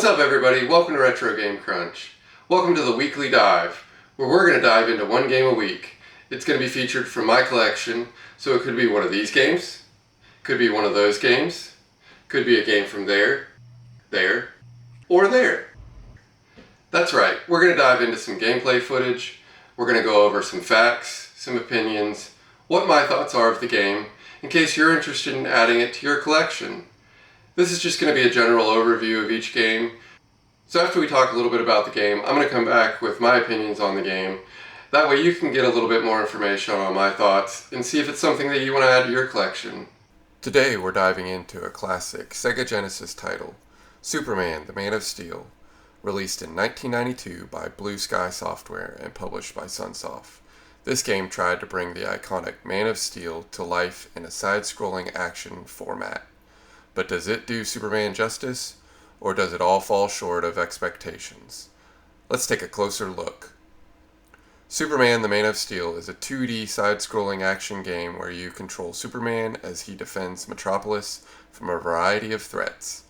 What's up everybody, welcome to RetroGameCrunch. Welcome to the weekly dive, where we're going to dive into one game a week. It's going to be featured from my collection, so it could be one of these games, could be one of those games, could be a game from there, or there. That's right, we're going to dive into some gameplay footage, we're going to go over some facts, some opinions, what my thoughts are of the game, in case you're interested in adding it to your collection. This is just going to be a general overview of each game. So after we talk a little bit about the game, I'm going to come back with my opinions on the game. That way you can get a little bit more information on my thoughts and see if it's something that you want to add to your collection. Today we're diving into a classic Sega Genesis title, Superman, the Man of Steel, released in 1992 by Blue Sky Software and published by Sunsoft. This game tried to bring the iconic Man of Steel to life in a side-scrolling action format. But does it do Superman justice, or does it all fall short of expectations? Let's take a closer look. Superman the Man of Steel is a 2D side-scrolling action game where you control Superman as he defends Metropolis from a variety of threats,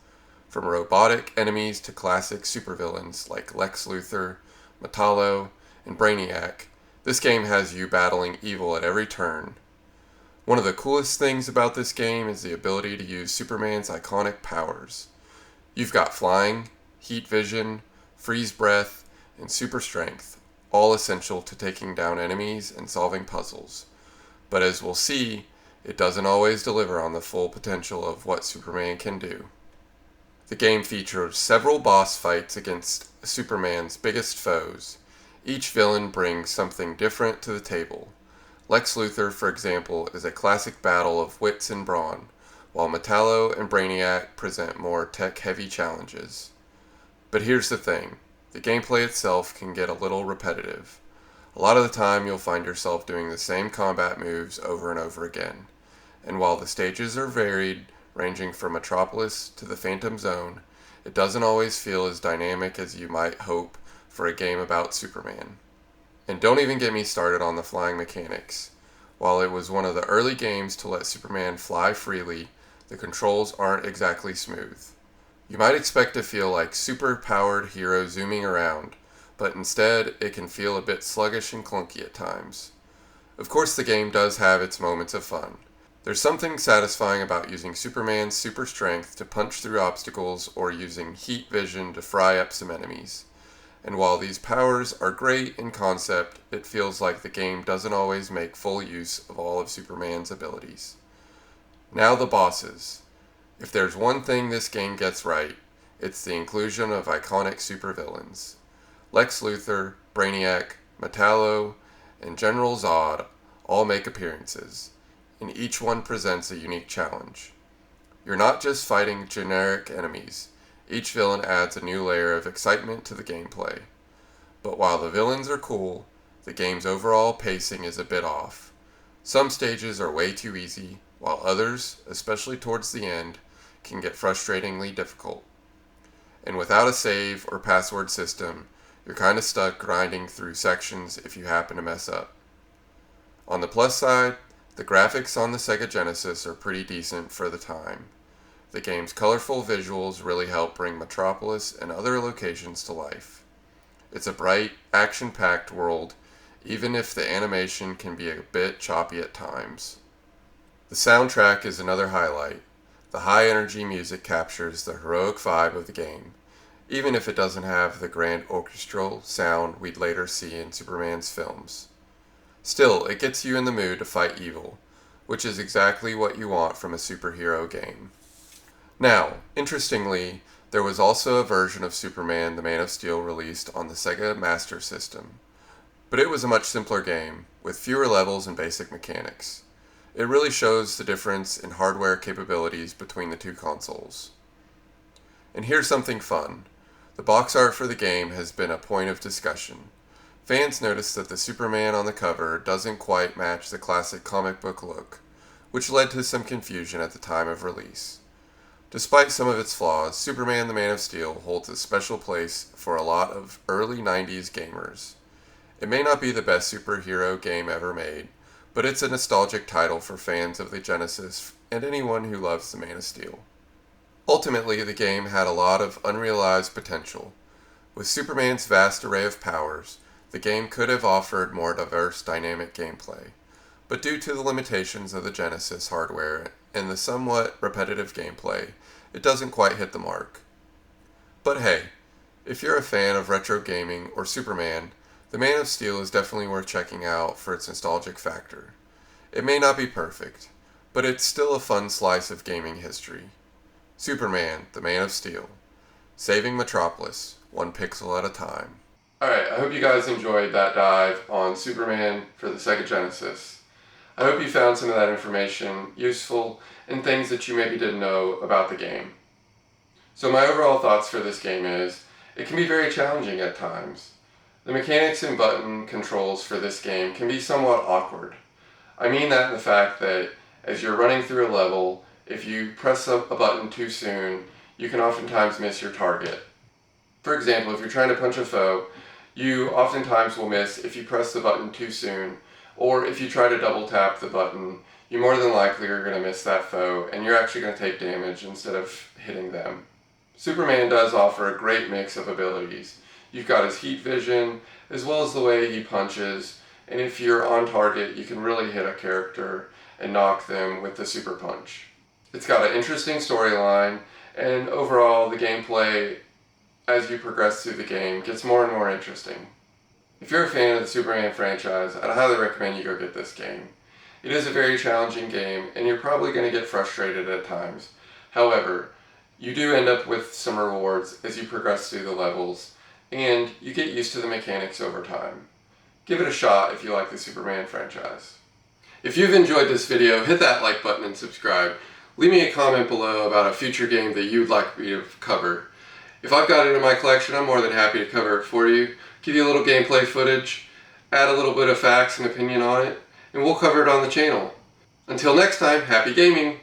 from robotic enemies to classic supervillains like Lex Luthor, Metallo, and Brainiac. This game has you battling evil at every turn. One of the coolest things about this game is the ability to use Superman's iconic powers. You've got flying, heat vision, freeze breath, and super strength, all essential to taking down enemies and solving puzzles. But as we'll see, it doesn't always deliver on the full potential of what Superman can do. The game features several boss fights against Superman's biggest foes. Each villain brings something different to the table. Lex Luthor, for example, is a classic battle of wits and brawn, while Metallo and Brainiac present more tech-heavy challenges. But here's the thing, the gameplay itself can get a little repetitive. A lot of the time you'll find yourself doing the same combat moves over and over again. And while the stages are varied, ranging from Metropolis to the Phantom Zone, it doesn't always feel as dynamic as you might hope for a game about Superman. And don't even get me started on the flying mechanics. While it was one of the early games to let Superman fly freely, the controls aren't exactly smooth. You might expect to feel like super-powered hero zooming around, but instead it can feel a bit sluggish and clunky at times. Of course the game does have its moments of fun. There's something satisfying about using Superman's super strength to punch through obstacles or using heat vision to fry up some enemies. And while these powers are great in concept, it feels like the game doesn't always make full use of all of Superman's abilities. Now the bosses. If there's one thing this game gets right, it's the inclusion of iconic supervillains. Lex Luthor, Brainiac, Metallo, and General Zod all make appearances, and each one presents a unique challenge. You're not just fighting generic enemies. Each villain adds a new layer of excitement to the gameplay. But while the villains are cool, the game's overall pacing is a bit off. Some stages are way too easy, while others, especially towards the end, can get frustratingly difficult. And without a save or password system, you're kinda stuck grinding through sections if you happen to mess up. On the plus side, the graphics on the Sega Genesis are pretty decent for the time. The game's colorful visuals really help bring Metropolis and other locations to life. It's a bright, action-packed world, even if the animation can be a bit choppy at times. The soundtrack is another highlight. The high-energy music captures the heroic vibe of the game, even if it doesn't have the grand orchestral sound we'd later see in Superman's films. Still, it gets you in the mood to fight evil, which is exactly what you want from a superhero game. Now, interestingly, there was also a version of Superman the Man of Steel released on the Sega Master System, but it was a much simpler game, with fewer levels and basic mechanics. It really shows the difference in hardware capabilities between the two consoles. And here's something fun. The box art for the game has been a point of discussion. Fans noticed that the Superman on the cover doesn't quite match the classic comic book look, which led to some confusion at the time of release. Despite some of its flaws, Superman the Man of Steel holds a special place for a lot of early 90s gamers. It may not be the best superhero game ever made, but it's a nostalgic title for fans of the Genesis and anyone who loves the Man of Steel. Ultimately, the game had a lot of unrealized potential. With Superman's vast array of powers, the game could have offered more diverse, dynamic gameplay. But due to the limitations of the Genesis hardware and the somewhat repetitive gameplay, it doesn't quite hit the mark. But hey, if you're a fan of retro gaming or Superman, the Man of Steel is definitely worth checking out for its nostalgic factor. It may not be perfect, but it's still a fun slice of gaming history. Superman, the Man of Steel, saving Metropolis, one pixel at a time. Alright, I hope you guys enjoyed that dive on Superman for the Sega Genesis. I hope you found some of that information useful and things that you maybe didn't know about the game. So my overall thoughts for this game is, it can be very challenging at times. The mechanics and button controls for this game can be somewhat awkward. I mean that in the fact that as you're running through a level, if you press a button too soon, you can oftentimes miss your target. For example, if you're trying to punch a foe, you oftentimes will miss if you press the button too soon, or if you try to double tap the button, you more than likely are going to miss that foe, and you're actually going to take damage instead of hitting them. Superman does offer a great mix of abilities. You've got his heat vision, as well as the way he punches, and if you're on target, you can really hit a character and knock them with the super punch. It's got an interesting storyline, and overall the gameplay, as you progress through the game, gets more and more interesting. If you're a fan of the Superman franchise, I'd highly recommend you go get this game. It is a very challenging game, and you're probably going to get frustrated at times. However, you do end up with some rewards as you progress through the levels, and you get used to the mechanics over time. Give it a shot if you like the Superman franchise. If you've enjoyed this video, hit that like button and subscribe. Leave me a comment below about a future game that you'd like me to cover. If I've got it in my collection, I'm more than happy to cover it for you, give you a little gameplay footage, add a little bit of facts and opinion on it, and we'll cover it on the channel. Until next time, happy gaming!